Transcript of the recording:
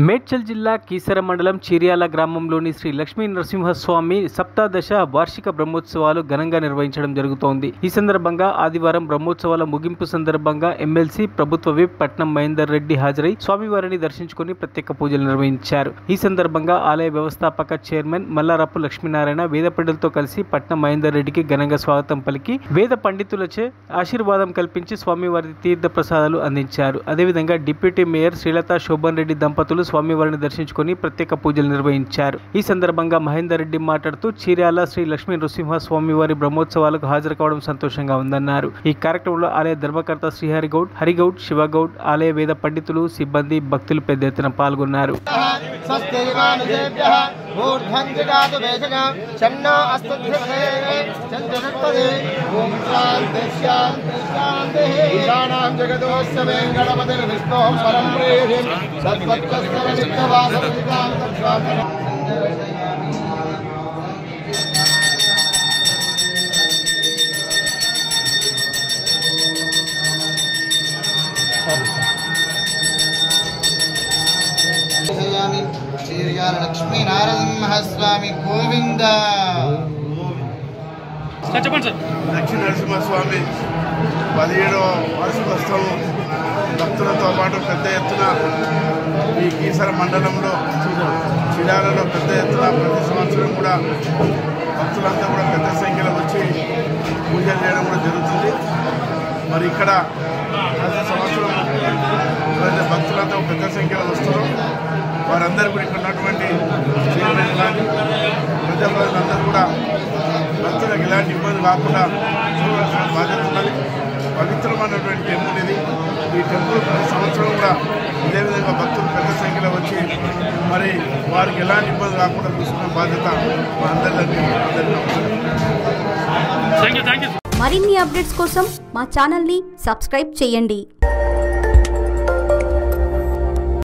మేడ్చల్ జిల్లా కీసర మండలం చిర్యాల గ్రామంలోని శ్రీ లక్ష్మీ నరసింహస్వామి సప్తాదశ వార్షిక బ్రహ్మోత్సవాలు ఘనంగా నిర్వహించడం జరుగుతోంది। ఈ సందర్భంగా ఆదివారం బ్రహ్మోత్సవాల ముగింపు సందర్భంగా ఎమ్మెల్సీ ప్రభుత్వ విప్ పట్నం మహేందర్ రెడ్డి హాజరై స్వామివారిని దర్శించుకుని ప్రత్యేక పూజలు నిర్వహించారు। ఈ సందర్భంగా ఆలయ వ్యవస్థాపక చైర్మన్ మల్లారపు లక్ష్మీనారాయణ వేద పండితులతో కలిసి పట్నం మహేందర్ రెడ్డికి ఘనంగా స్వాగతం పలికి వేద పండితులచే ఆశీర్వాదం కల్పించి స్వామివారి తీర్థ ప్రసాదాలు అందించారు। అదేవిధంగా డిప్యూటీ మేయర్ శ్రీలత శోభన్ రెడ్డి దంపతులు స్వామివారిని దర్శించుకొని ప్రత్యేక పూజలు నిర్వహించారు। ఈ సందర్భంగా మహేందర్ రెడ్డి మాట్లాడుతూ చిర్యాల శ్రీ లక్ష్మీ నరసింహ స్వామివారి బ్రహ్మోత్సవాలకు హాజరు కావడం సంతోషంగా ఉందన్నారు। ఈ కార్యక్రమంలో ఆలయ ధర్మకర్త శ్రీహరిగౌడ్, హరిగౌడ్, శివగౌడ్, ఆలయ వేద పండితులు, సిబ్బంది, భక్తులు పెద్ద ఎత్తున పాల్గొన్నారు। लक्ष्मी नरसिंहस्वामी गोविंद लक्ष्मी नरसिंहस्वामी 17వ వార్షికోత్సవం భక్తులతో పాటు పెద్ద ఎత్తున ఈ కీసర మండలంలో చిర్యాలలో పెద్ద ఎత్తున ప్రతి సంవత్సరం కూడా భక్తులంతా కూడా పెద్ద సంఖ్యలో వచ్చి పూజలు చేయడం కూడా జరుగుతుంది। మరి ఇక్కడ ప్రతి సంవత్సరం భక్తులంతా పెద్ద సంఖ్యలో వస్తారు। వారందరూ కూడా ఇక్కడ ఉన్నటువంటి చైర్మన్ కానీ ప్రజలందరూ కూడా భక్తులకు ఎలాంటి ఇబ్బంది కాకుండా చూడాల్సిన బాధ్యత ఉన్నది। పవిత్రమైనటువంటి టెంపుల్ ఇది। ఈ టెంపుల్ ప్రతి సంవత్సరం కూడా ఇదే విధంగా భక్తులు పెద్ద సంఖ్యలో వచ్చి మరి వారికి ఎలాంటి ఇబ్బంది కాకుండా చూసుకునే బాధ్యత మా అందరికీ మరిన్ని అప్డేట్స్ కోసం మా ఛానల్ని సబ్స్క్రైబ్ చేయండి।